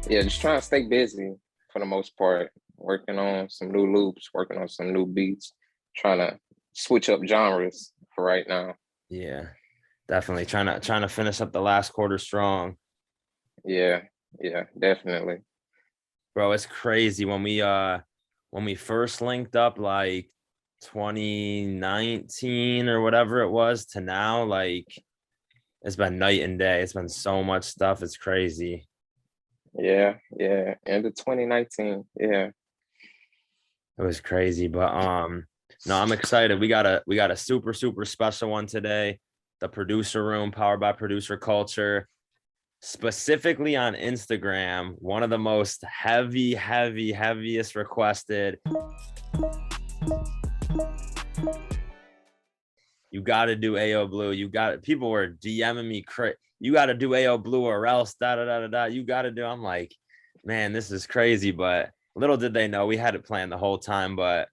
Yeah, just trying to stay busy for the most part, working on some new loops, working on some new beats, trying to switch up genres for right now. Yeah, definitely trying to finish up the last quarter strong. Yeah, yeah, definitely. Bro, it's crazy when we first linked up like 2019 or whatever it was to now, like it's been night and day. It's been so much stuff. It's crazy. Yeah, yeah. End of 2019. Yeah. It was crazy, but no, I'm excited. We got a super special one today. The producer room powered by producer culture, specifically on Instagram, one of the most heaviest requested. You got to do Ayo Bleu. You got it. People were DMing me. You got to do Ayo Bleu or else da da da da da. You got to do. I'm like, man, this is crazy. But little did they know we had it planned the whole time. But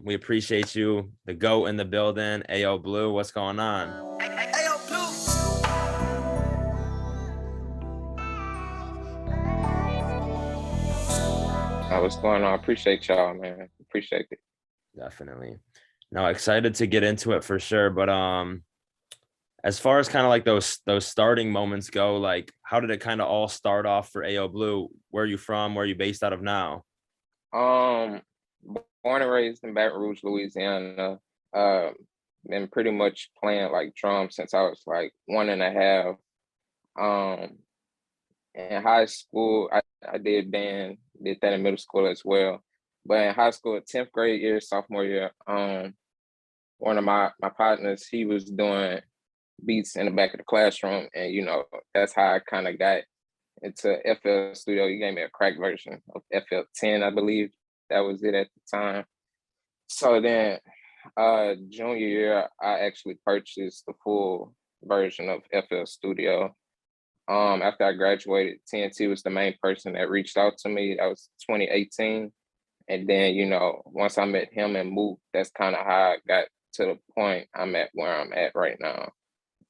we appreciate you, the GOAT in the building. Ayo Bleu, what's going on? Ayo Bleu. What's going on? Appreciate y'all, man. Appreciate it. Definitely. No, excited to get into it for sure. But as far as kind of like those starting moments go, like how did it kind of all start off for Ayo Bleu? Where are you from? Where are you based out of now? Um, Born and raised in Baton Rouge, Louisiana. Been pretty much playing like drums since I was like 1.5. Um, in high school, I did band, did that in middle school as well. But in high school, 10th grade year, sophomore year, one of my partners, he was doing beats in the back of the classroom, and that's how I kind of got into FL Studio. He gave me a crack version of FL10, I believe. That was it at the time. So then junior year, I actually purchased the full version of FL Studio. After I graduated, TNT was the main person that reached out to me. That was 2018. And then, once I met him and Mook, that's kind of how I got to the point I'm at where I'm at right now,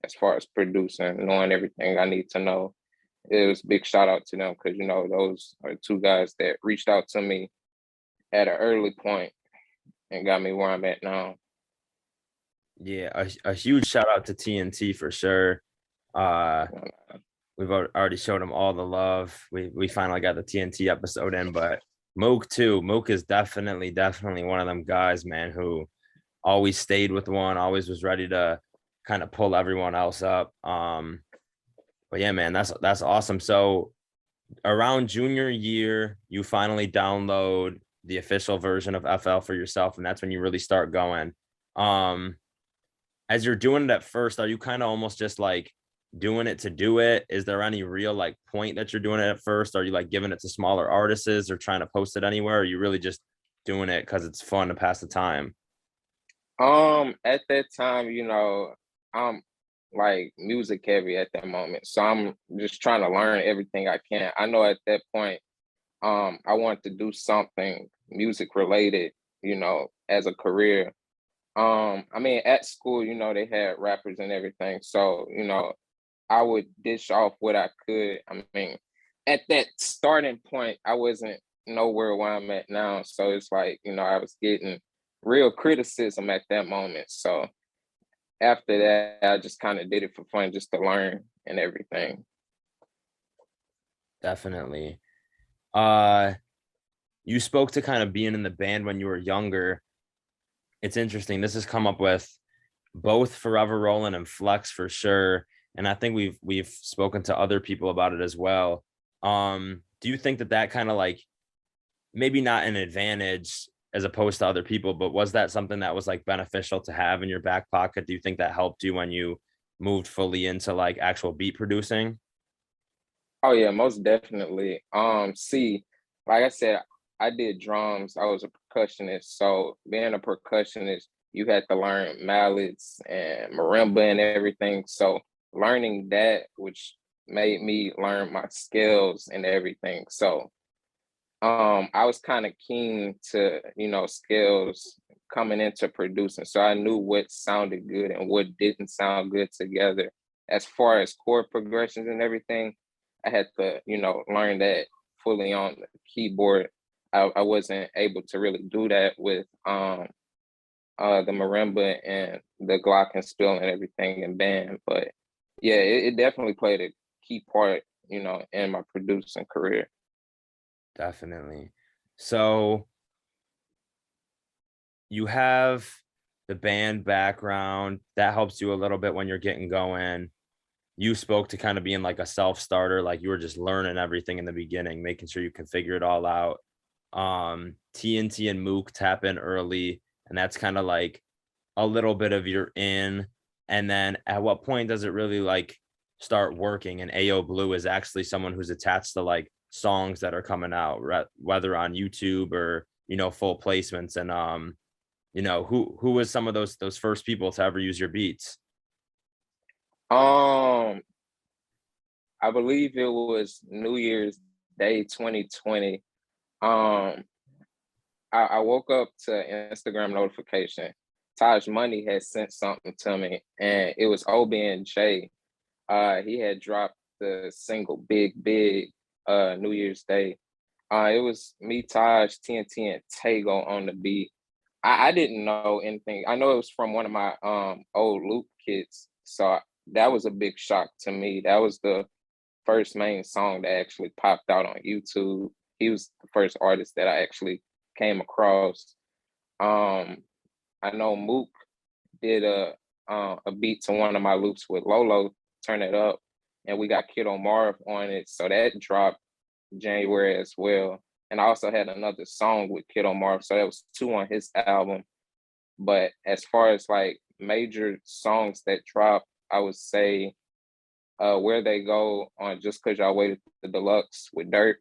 as far as producing, knowing everything I need to know. It was a big shout out to them because, those are two guys that reached out to me at an early point and got me where I'm at now. Yeah, a huge shout out to TNT for sure. We've already showed them all the love. We finally got the TNT episode in, but Mook too. Mook is definitely one of them guys, man, who always stayed with one, always was ready to kind of pull everyone else up. But yeah, man, that's awesome. So around junior year, you finally download the official version of FL for yourself, and that's when you really start going. As you're doing it at first, are you kind of almost just like doing it to do it? Is there any real like point that you're doing it at first? Are you like giving it to smaller artists or trying to post it anywhere? Or are you really just doing it because it's fun to pass the time? At that time, I'm like music heavy at that moment. So I'm just trying to learn everything I can. I know at that point, I wanted to do something music related, as a career. I mean, at school, they had rappers and everything. So, I would dish off what I could. I mean, at that starting point, I wasn't nowhere where I'm at now. So it's like, I was getting real criticism at that moment. So after that, I just kind of did it for fun, just to learn and everything. Definitely. You spoke to kind of being in the band when you were younger. It's interesting. This has come up with both Forever Rolling and Flex for sure. And I think we've spoken to other people about it as well. Do you think that kind of like maybe not an advantage as opposed to other people, but was that something that was like beneficial to have in your back pocket? Do you think that helped you when you moved fully into like actual beat producing? Oh yeah, most definitely. See, like I said, I did drums. I was a percussionist. So being a percussionist, you had to learn mallets and marimba and everything. So learning that, which made me learn my skills and everything. So I was kind of keen to, skills coming into producing. So I knew what sounded good and what didn't sound good together. As far as chord progressions and everything, I had to, learn that fully on the keyboard. I wasn't able to really do that with the marimba and the glockenspiel and everything in band. But yeah, it definitely played a key part, in my producing career. Definitely. So you have the band background that helps you a little bit when you're getting going. You spoke to kind of being like a self-starter, like you were just learning everything in the beginning, making sure you can figure it all out. TNT and Mook tap in early, and that's kind of like a little bit of your in. And then at what point does it really like start working? And Ayo Bleu is actually someone who's attached to like songs that are coming out, whether on YouTube or full placements. And who was some of those first people to ever use your beats? Um, I believe it was New Year's Day 2020. Um, I woke up to an Instagram notification. Taj Money had sent something to me, and it was OB&J. He had dropped the single "Big Big" New Year's Day. It was me, Taj, TNT, and Tago on the beat. I didn't know anything. I know it was from one of my old loop kits, so that was a big shock to me. That was the first main song that actually popped out on YouTube. He was the first artist that I actually came across. Um, I know Mook did a beat to one of my loops with Lolo, Turn It Up, and we got Kiddo Marv on it. So that dropped January as well. And I also had another song with Kiddo Marv, so that was two on his album. But as far as like major songs that dropped, I would say Where They Go on Just Cause Y'all Waited, the deluxe with Durk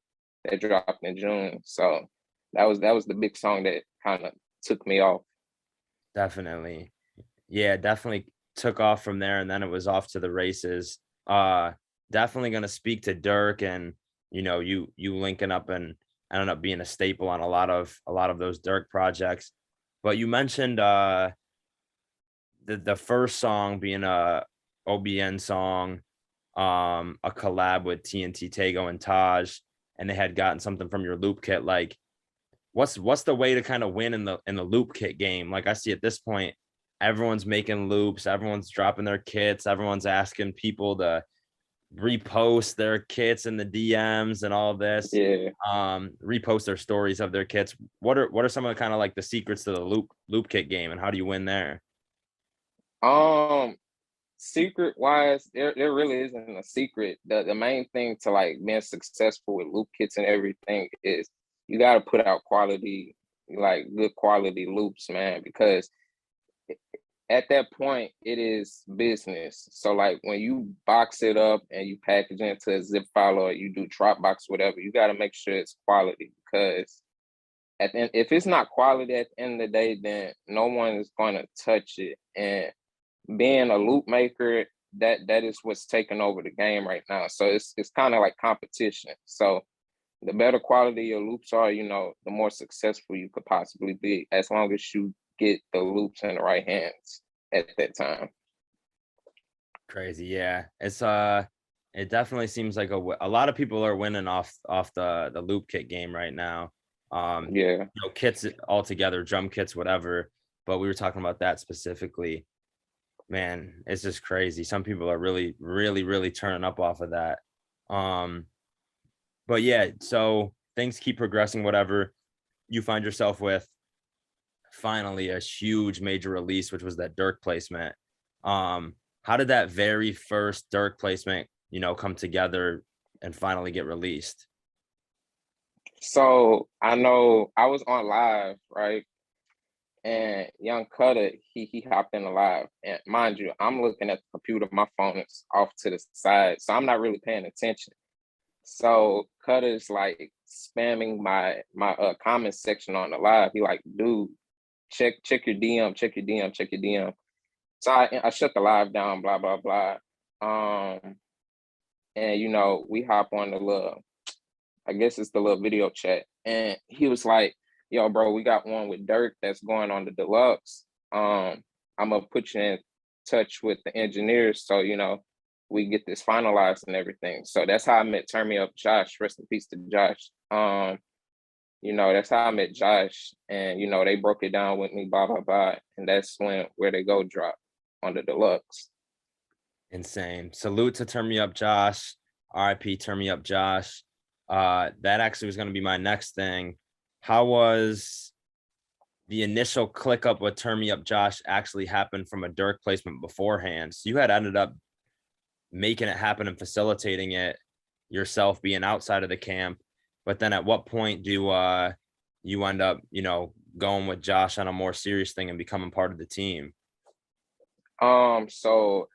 that dropped in June. So that was the big song that kind of took me off. Definitely. Yeah, definitely took off from there, and then it was off to the races. Definitely gonna speak to Dirk, and you linking up and ended up being a staple on a lot of those Dirk projects. But you mentioned the first song being a OBN song, a collab with TNT, Tago, and Taj, and they had gotten something from your loop kit. Like, what's the way to kind of win in the loop kit game? Like, I see at this point, everyone's making loops, everyone's dropping their kits, everyone's asking people to repost their kits in the DMs and all of this. Yeah. Repost their stories of their kits. What are some of the kind of like the secrets to the loop kit game, and how do you win there? Um, Secret wise, there really isn't a secret. The main thing to like being successful with loop kits and everything is you got to put out quality, like good quality loops, man, because at that point it is business. So like when you box it up and you package it into a zip file or you do Dropbox, whatever, you got to make sure it's quality because if it's not quality at the end of the day, then no one is going to touch it. And being a loop maker, that is what's taking over the game right now. So it's kind of like competition. So the better quality your loops are, the more successful you could possibly be, as long as you get the loops in the right hands at that time. Crazy, yeah. It definitely seems like a lot of people are winning off the loop kit game right now. Yeah. Kits altogether, drum kits, whatever. But we were talking about that specifically. Man, it's just crazy. Some people are really, really, really turning up off of that. Um, but yeah, so things keep progressing, whatever. You find yourself with finally a huge major release, which was that Durk placement. How did that very first Durk placement, come together and finally get released? So I know I was on live, right? And Young Cutter, he hopped in the live. And mind you, I'm looking at the computer, my phone is off to the side. So I'm not really paying attention. So Cutter's like spamming my comment section on the live. He like, dude, check your DM, check your DM, check your DM. So I shut the live down, blah, blah, blah. and we hop on the little, I guess it's the little video chat, and he was like, "Yo, bro, we got one with Durk that's going on the deluxe. I'm gonna put you in touch with the engineers, so we get this finalized and everything." So that's how I met Turn Me Up Josh. Rest in peace to Josh. That's how I met Josh, and they broke it down with me, blah blah blah, and that's when Where They Go drop on the deluxe. Insane. Salute to Turn Me Up Josh. RIP Turn Me Up Josh. That actually was going to be my next thing. How was the initial click up with Turn Me Up Josh actually happened from a Durk placement beforehand? So you had ended up making it happen and facilitating it yourself, being outside of the camp. But then at what point do you end up, going with Josh on a more serious thing and becoming part of the team? So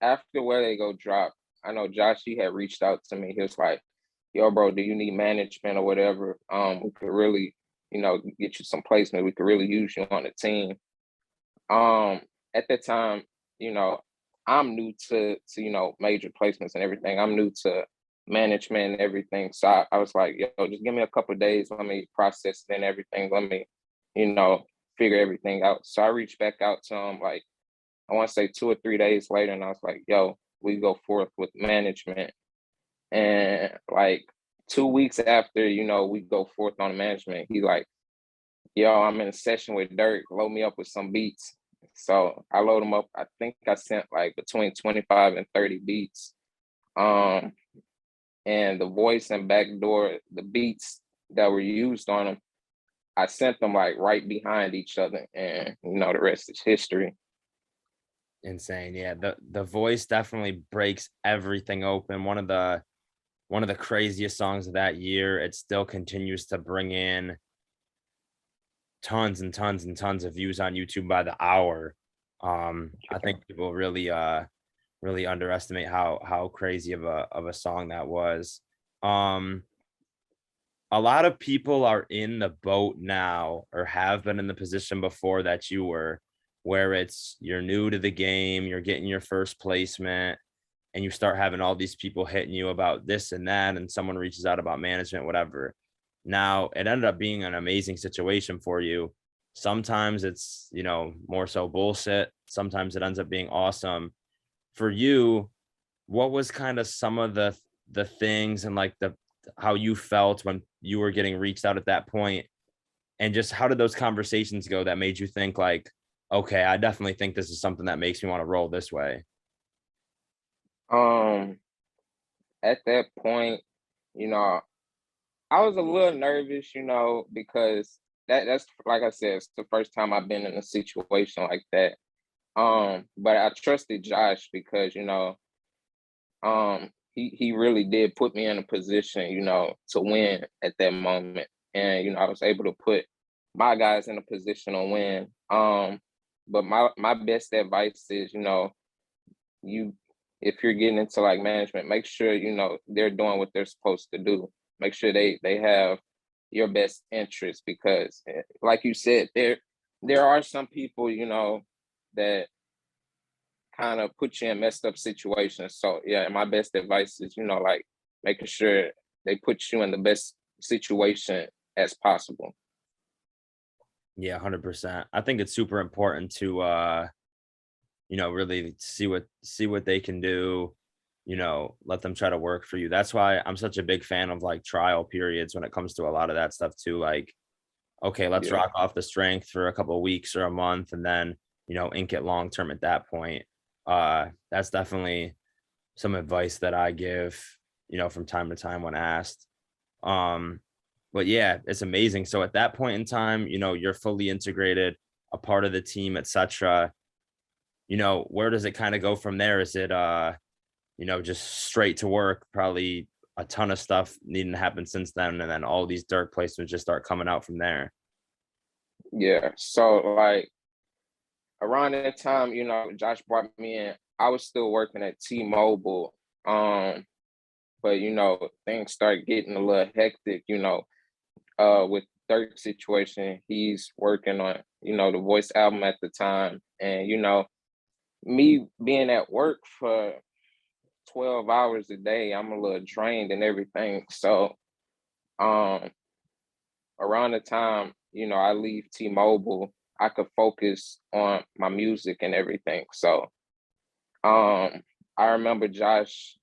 after Where They Go drop, I know Josh, he had reached out to me. He was like, "Yo, bro, do you need management or whatever? We could really, get you some placement. We could really use you on the team." At that time, I'm new to major placements and everything. I'm new to management and everything. So I was like, "Yo, just give me a couple of days. Let me process it and everything. Let me, figure everything out." So I reached back out to him, like, I want to say 2 or 3 days later, and I was like, "Yo, we go forth with management." And like 2 weeks after, we go forth on management, he like, "Yo, I'm in a session with Durk. Load me up with some beats." So I load him up. I think I sent like between 25 and 30 beats. Um, and the voice and backdoor, the beats that were used on them, I sent them like right behind each other, and the rest is history. Insane. Yeah, the voice definitely breaks everything open. One of the craziest songs of that year. It still continues to bring in tons and tons and tons of views on YouTube by the hour. I think people really underestimate how crazy of a song that was. Um, a lot of people are in the boat now or have been in the position before that you were, where it's you're new to the game, you're getting your first placement, and you start having all these people hitting you about this and that, and someone reaches out about management, whatever. Now, it ended up being an amazing situation for you. Sometimes it's, more so bullshit. Sometimes it ends up being awesome. For you, what was kind of some of the things and like the how you felt when you were getting reached out at that point, and just how did those conversations go that made you think like, okay, I definitely think this is something that makes me want to roll this way? Um, at that point, you know, I was a little nervous, because that's like I said, it's the first time I've been in a situation like that. But I trusted Josh because, he really did put me in a position, to win at that moment. And, I was able to put my guys in a position to win. But my best advice is, you if you're getting into like management, make sure, they're doing what they're supposed to do. Make sure they have your best interest, because like you said, there are some people, that kind of put you in messed up situations. So yeah, my best advice is, like making sure they put you in the best situation as possible. Yeah, 100%. I think it's super important to really see what they can do, let them try to work for you. That's why I'm such a big fan of like trial periods when it comes to a lot of that stuff too. Like, okay, let's Yeah. rock off the strength for a couple of weeks or a month and then, ink it long term at that point. That's definitely some advice that I give, from time to time when asked. Um, but yeah, it's amazing. So at that point in time, you're fully integrated, a part of the team, etc. Where does it kind of go from there? Is it just straight to work, probably a ton of stuff needing to happen since then, and then all these Durk placements just start coming out from there? Yeah. So like around that time, Josh brought me in. I was still working at T-Mobile. But things started getting a little hectic, with Dirk's situation. He's working on, the voice album at the time. And, me being at work for 12 hours a day, I'm a little drained and everything. So um around the time, I leave T-Mobile, I could focus on my music and everything. So um I remember Josh,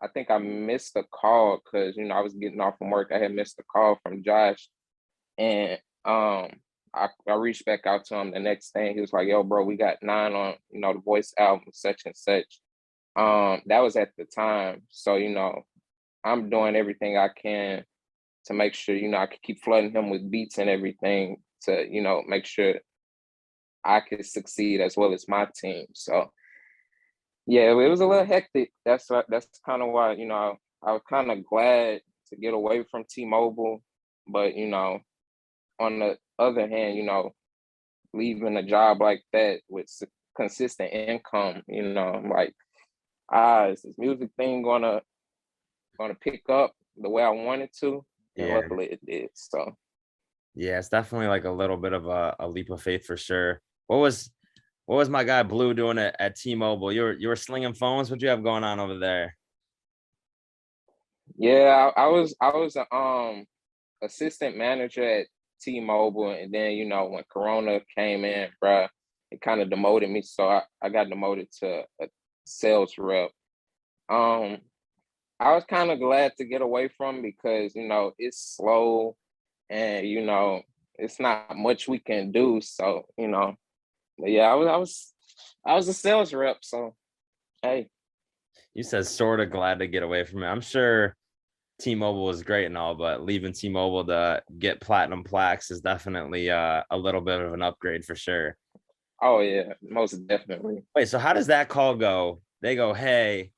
I think I missed a call because I was getting off from work. I had missed a call from Josh, and I reached back out to him the next day. He was like, "Yo, bro, we got 9 on the voice album, such and such." That was at the time, so I'm doing everything I can to make sure I can keep flooding him with beats and everything to make sure I could succeed as well as my team. So yeah, it was a little hectic. That's kind of why I was kind of glad to get away from T-Mobile, but on the other hand, leaving a job like that with consistent income, I'm like, is this music thing gonna pick up the way I wanted to? And Yeah. luckily it did. So Yeah, it's definitely like a little bit of a leap of faith for sure. What was my guy Blue doing at T-Mobile? You were slinging phones. What you have going on over there? yeah, I was a assistant manager at T-Mobile, and then when Corona came in, bruh, it kind of demoted me, so I got demoted to a sales rep. Um, I was kind of glad to get away from because it's slow, and it's not much we can do. So but yeah, I was a sales rep. So hey, You said sort of glad to get away from it. I'm sure T-Mobile was great and all, but leaving T-Mobile to get platinum plaques is definitely a little bit of an upgrade for sure. oh yeah, most definitely. Wait, so how does that call go? They go, hey,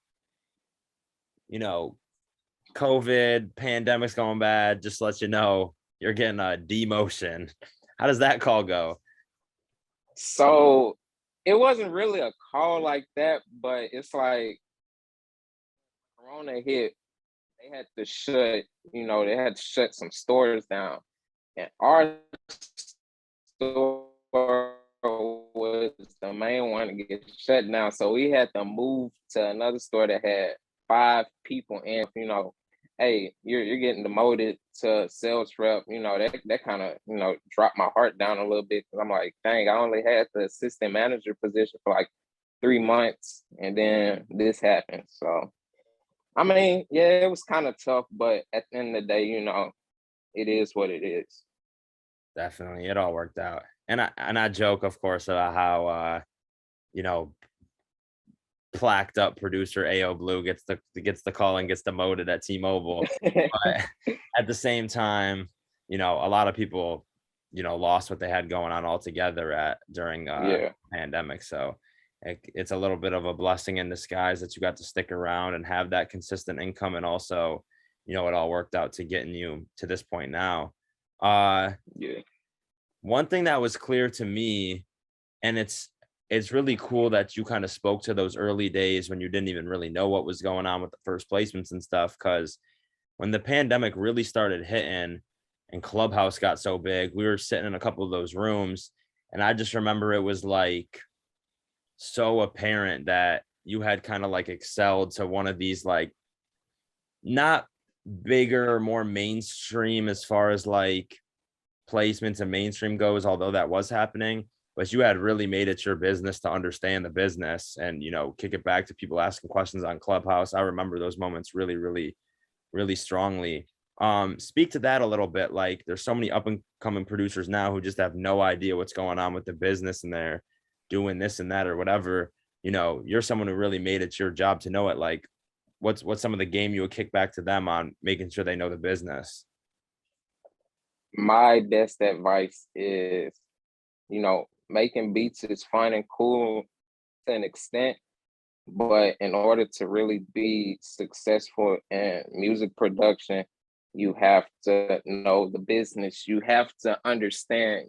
you know, COVID pandemic's going bad. Just to let you know, you're getting a demotion. How does that call go? So it wasn't really a call like that, but it's like Corona hit, they had to shut some stores down. And our store was the main one to get shut down. So we had to move to another store that had 5 people in, hey, you're getting demoted to sales rep, that kind of, dropped my heart down a little bit because I'm like, dang, I only had the assistant manager position for like 3 months and then this happened. So I mean, yeah, it was kind of tough, but at the end of the day, it is what it is. Definitely, it all worked out. And I joke, of course, about how you know, plaqued up producer Ayo Blue gets the call and gets demoted at T-Mobile. But at the same time, a lot of people, lost what they had going on altogether during Yeah, pandemic. So it's a little bit of a blessing in disguise that you got to stick around and have that consistent income, and also, it all worked out to getting you to this point now. Uh, yeah. One thing that was clear to me, and it's really cool that you kind of spoke to those early days when you didn't even really know what was going on with the first placements and stuff, because when the pandemic really started hitting and Clubhouse got so big, we were sitting in a couple of those rooms, and I just remember it was like so apparent that you had kind of like excelled to one of these, like, not bigger or more mainstream as far as like placements and mainstream goes, although that was happening, but you had really made it your business to understand the business and, kick it back to people asking questions on Clubhouse. I remember those moments really, really, really strongly. Speak to that a little bit. Like, there's so many up and coming producers now who just have no idea what's going on with the business, and they're doing this and that or whatever. You're someone who really made it your job to know it. Like, what's some of the game you would kick back to them on making sure they know the business? My best advice is, making beats is fun and cool to an extent, but in order to really be successful in music production, you have to know the business. You have to understand,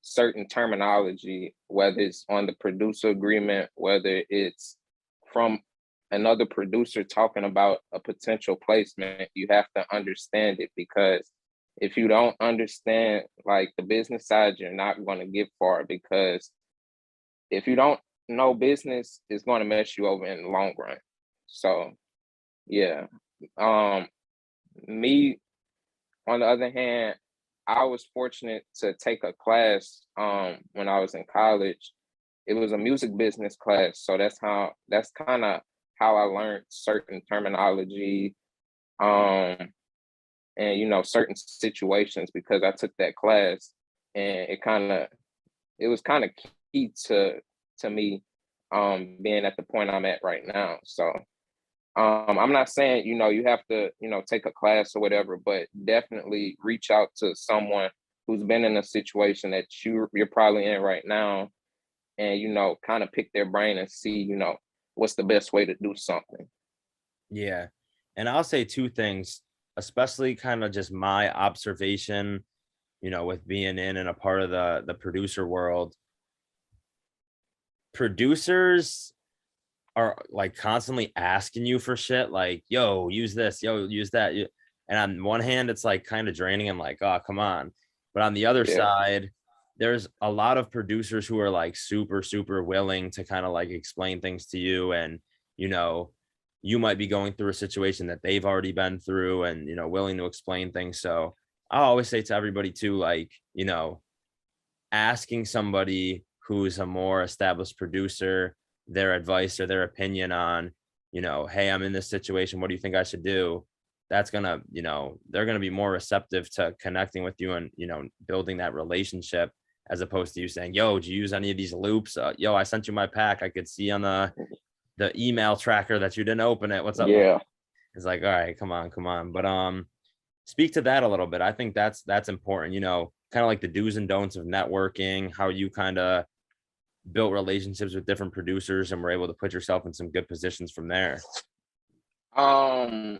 certain terminology, whether it's on the producer agreement, whether it's from another producer talking about a potential placement. You have to understand it because if you don't understand like the business side, you're not going to get far because if you don't know business, it's going to mess you over in the long run. So yeah. Um, Me, on the other hand, I was fortunate to take a class when I was in college. It was a music business class, so that's kind of how I learned certain terminology, um, and certain situations because I took that class, and it was kind of key to me being at the point I'm at right now. So I'm not saying, you have to, take a class or whatever, but definitely reach out to someone who's been in a situation that you're probably in right now, and kind of pick their brain and see, what's the best way to do something. Yeah. And I'll say two things, especially kind of just my observation, with being in and a part of the producer world. Producers are like constantly asking you for shit, like, yo, use this, yo, use that. And on one hand, it's like kind of draining. I'm like, oh, come on. But on the other Yeah, side, there's a lot of producers who are like super, super willing to kind of like explain things to you. And, you know, you might be going through a situation that they've already been through and, willing to explain things. So I always say to everybody too, like, asking somebody who's a more established producer their advice or their opinion on, hey, I'm in this situation. What do you think I should do? That's gonna, they're gonna be more receptive to connecting with you and, building that relationship as opposed to you saying, yo, did you use any of these loops? Yo, I sent you my pack. I could see on the email tracker that you didn't open it. What's up? yeah. It's like, all right, come on, come on. But speak to that a little bit. I think that's important, kind of like the do's and don'ts of networking, how you kind of built relationships with different producers and were able to put yourself in some good positions from there. Um,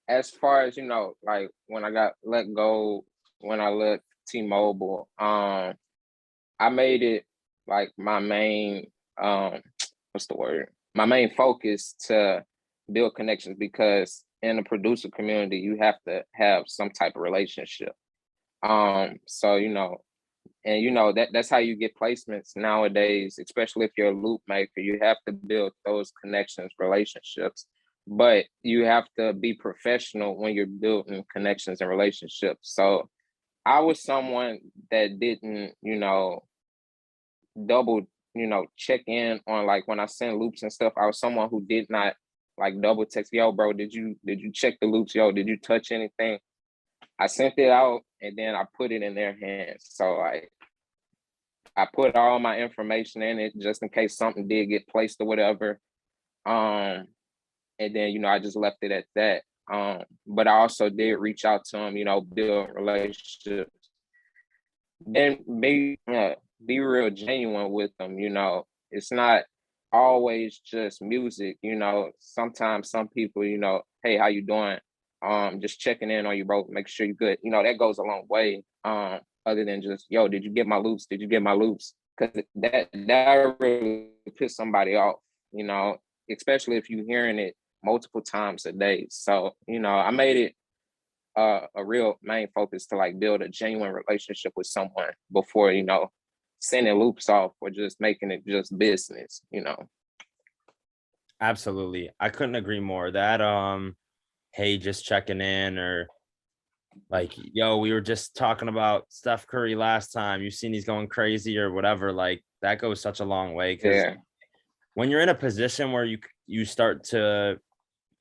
as far as like when I got let go, when I left T-Mobile, I made it like my main what's the word? My main focus to build connections because in the producer community you have to have some type of relationship. So and that's how you get placements nowadays, especially if you're a loop maker. You have to build those connections, relationships, but you have to be professional when you're building connections and relationships. So I was someone that didn't, double, check in on, like, when I send loops and stuff. I was someone who did not like double text, yo, bro, did you check the loops? Yo, did you touch anything? I sent it out and then I put it in their hands. So like I put all my information in it just in case something did get placed or whatever. Um, and then I just left it at that. But I also did reach out to them, build relationships, then be real genuine with them. It's not always just music. Sometimes some people, hey, how you doing? Just checking in on you, bro. Make sure you're good. That goes a long way. Other than just, yo, did you get my loops? Did you get my loops? Because that really piss somebody off. You know, especially if you're hearing it multiple times a day. So I made it a real main focus to like build a genuine relationship with someone before sending loops off or just making it just business. Absolutely. I couldn't agree more. That hey, just checking in, or like, yo, we were just talking about Steph Curry last time. You seen he's going crazy or whatever. Like that goes such a long way because Yeah, when you're in a position where you start to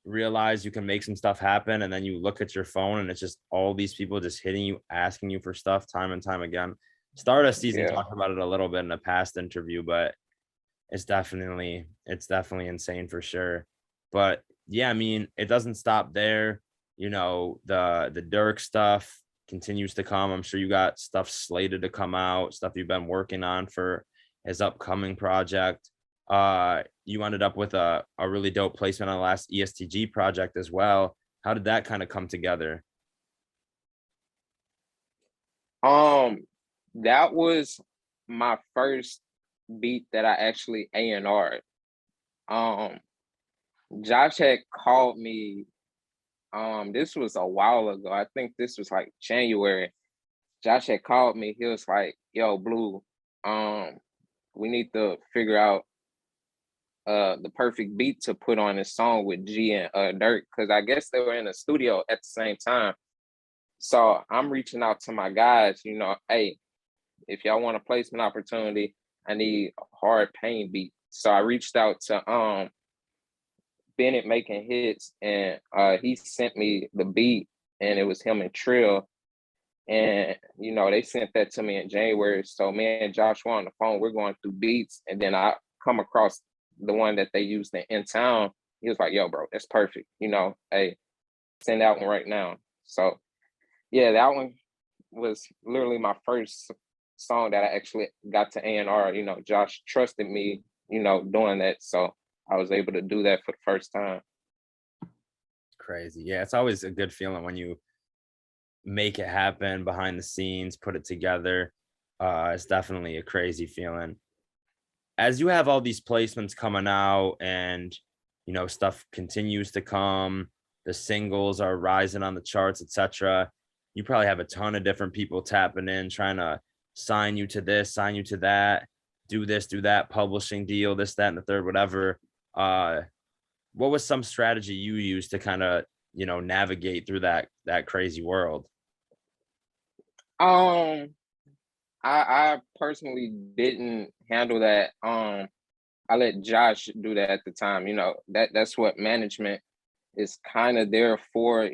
realize you can make some stuff happen, and then you look at your phone and it's just all these people just hitting you, asking you for stuff time and time again. Stardust season yeah. talked about it a little bit in a past interview, but it's definitely insane for sure. But yeah, I mean, it doesn't stop there. The Durk stuff continues to come. I'm sure you got stuff slated to come out, stuff you've been working on for his upcoming project. You ended up with a really dope placement on the last EST Gee project as well. How did that kind of come together? That was my first beat that I actually A&R'd. Um, Josh had called me. This was a while ago. I think this was like January. Josh had called me. He was like, "Yo, Blue, we need to figure out the perfect beat to put on this song with G and Durk, because I guess they were in the studio at the same time. So I'm reaching out to my guys, hey, if y'all want a placement opportunity, I need a hard pain beat. So I reached out to Bennett Making Hits, and he sent me the beat, and it was him and Trill. And they sent that to me in January. So me and Josh were on the phone. We're going through beats, and then I come across the one that they used in Town. He was like, "Yo, bro, that's perfect. Hey, send that one right now." So yeah, that one was literally my first song that I actually got to A&R. Josh trusted me, doing that. So I was able to do that for the first time. Crazy. Yeah, it's always a good feeling when you make it happen behind the scenes, put it together. It's definitely a crazy feeling. As you have all these placements coming out and stuff continues to come, the singles are rising on the charts, etc. You probably have a ton of different people tapping in, trying to sign you to this, sign you to that, do this, do that, publishing deal, this, that, and the third, whatever. What was some strategy you used to kind of navigate through that crazy world? Um, I personally didn't handle that. I let Josh do that at the time. That's what management is kind of there for.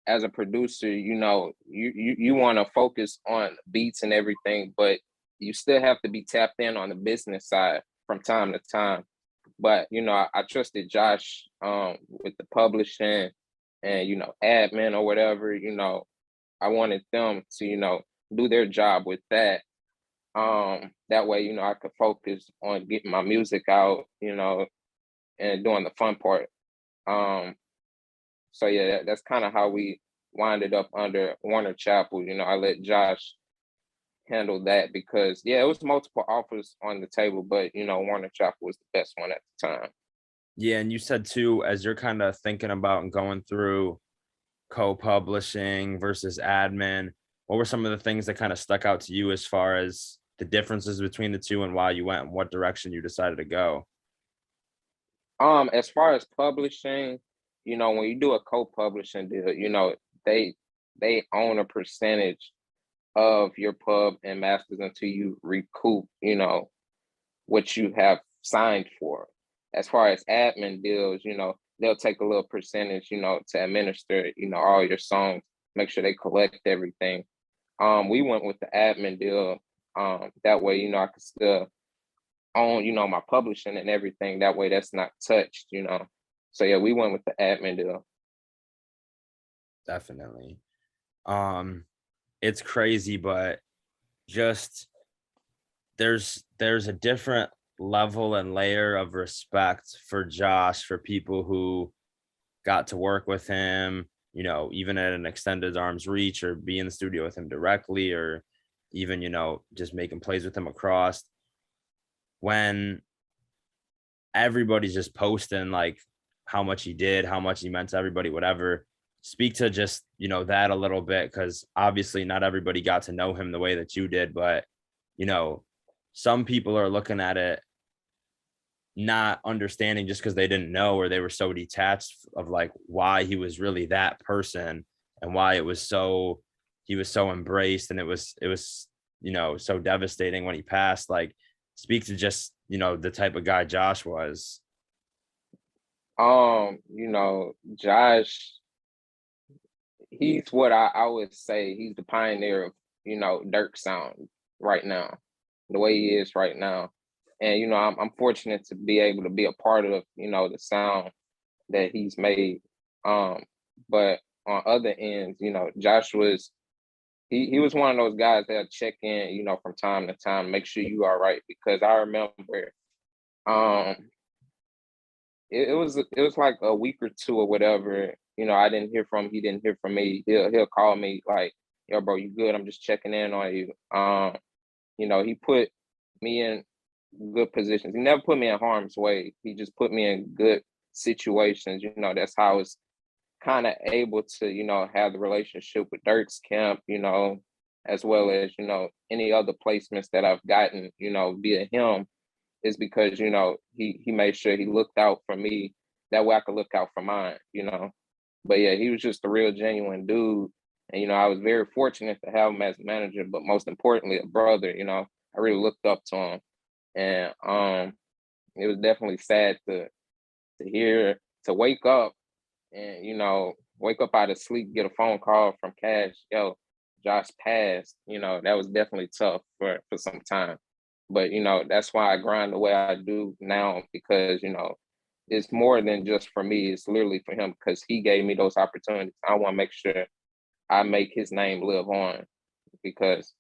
As a producer, you want to focus on beats and everything, but you still have to be tapped in on the business side from time to time. But I trusted Josh with the publishing and admin or whatever. I wanted them to do their job with that. That way, I could focus on getting my music out, and doing the fun part. So yeah, that's kind of how we winded up under Warner Chappell. I let Josh handle that because yeah, it was multiple offers on the table, but Warner Chappell was the best one at the time. Yeah, and you said too, as you're kind of thinking about and going through co-publishing versus admin, what were some of the things that kind of stuck out to you as far as the differences between the two and why you went and what direction you decided to go? As far as publishing, when you do a co-publishing deal, they they own a percentage of your pub and masters until you recoup, what you have signed for. As far as admin deals, they'll take a little percentage, to administer, all your songs, make sure they collect everything. We went with the admin deal. That way, I could still own, my publishing and everything. That way that's not touched, So yeah, we went with the admin deal. Definitely. Um, it's crazy, but just there's a different level and layer of respect for Josh for people who got to work with him, even at an extended arm's reach or be in the studio with him directly or even, just making plays with him across. When everybody's just posting like how much he did, how much he meant to everybody, whatever. Speak to just, that a little bit, because obviously not everybody got to know him the way that you did, but, some people are looking at it not understanding just because they didn't know or they were so detached of like why he was really that person and why he was so embraced and it was so devastating when he passed. Like, speak to just the type of guy Josh was. Josh, he's what I would say he's the pioneer of, Dirk sound right now, the way he is right now. And I'm fortunate to be able to be a part of, the sound that he's made. But on other ends, Josh was he was one of those guys that check in, from time to time, make sure you are right. Because I remember um it was like a week or two or whatever. I didn't hear from him, he didn't hear from me. He'll call me like, "Yo, bro, you good? I'm just checking in on you." He put me in good positions. He never put me in harm's way. He just put me in good situations. That's how I was kind of able to, have the relationship with Dirk's camp, as well as, any other placements that I've gotten, via him. is because, you know, he made sure he looked out for me. That way I could look out for mine, you know. But yeah, he was just a real genuine dude. And, you know, I was very fortunate to have him as a manager, but most importantly, a brother, you know. I really looked up to him. And it was definitely sad to hear, to wake up and, you know, wake up out of sleep, get a phone call from Cash, yo, Josh passed. You know, that was definitely tough for some time. But, you know, that's why I grind the way I do now, because, you know, it's more than just for me. It's literally for him, because he gave me those opportunities. I want to make sure I make his name live on, because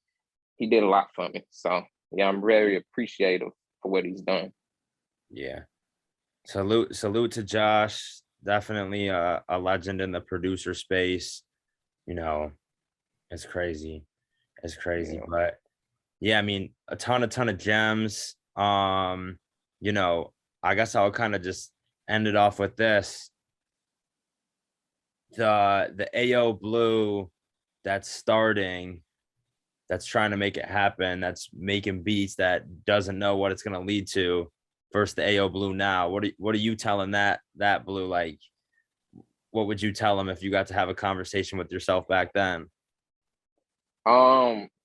he did a lot for me. So yeah, I'm very appreciative for what he's done. Yeah. Salute to Josh. Definitely a legend in the producer space. You know, it's crazy. It's crazy. Yeah. But yeah, I mean, a ton of gems. You know, I guess I'll kind of just end it off with this. The Ayo Blue that's starting, that's trying to make it happen, that's making beats, that doesn't know what it's gonna lead to, versus the Ayo Blue now. What are you telling that Blue? Like, what would you tell him if you got to have a conversation with yourself back then?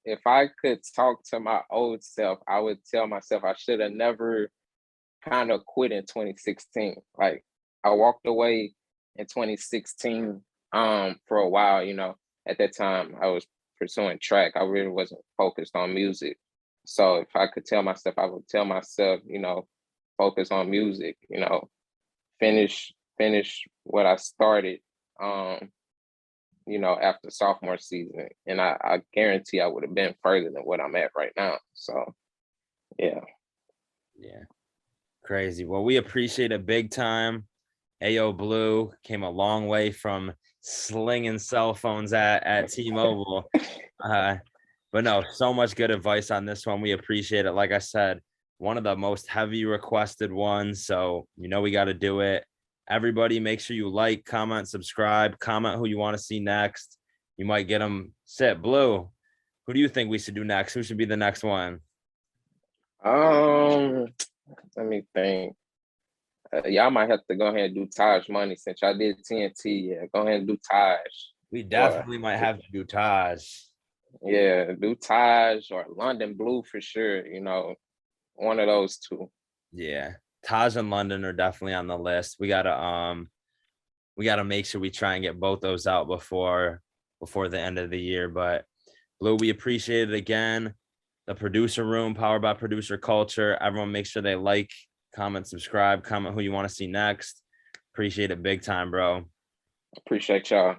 If I could talk to my old self, I would tell myself I should have never kind of quit in 2016. Like, I walked away in 2016 for a while, you know. At that time I was pursuing track. I really wasn't focused on music. So if I could tell myself, I would tell myself, you know, focus on music, you know, finish what I started, um, you know, after sophomore season. And I guarantee I would have been further than what I'm at right now. So yeah. Yeah, crazy. Well, we appreciate it big time. Ayo Blue came a long way from slinging cell phones at T-Mobile. But no, so much good advice on this one. We appreciate it. Like I said, one of the most heavy requested ones. So, you know, we got to do it. Everybody, make sure you like, comment, subscribe, comment who you want to see next. You might get them set. Blue, who do you think we should do next? Who should be the next one? Um, Let me think. Y'all might have to go ahead and do Taj Money since y'all did TNT. Yeah, go ahead and do Taj. We Or definitely might have to do Taj. yeah, do Taj or London Blue for sure. You know, one of those two. Yeah. Taj and London are definitely on the list. We gotta make sure we try and get both those out before the end of the year. But Blue, we appreciate it again. The producer room, powered by producer culture. Everyone make sure they like, comment, subscribe, comment who you want to see next. Appreciate it big time, bro. Appreciate y'all.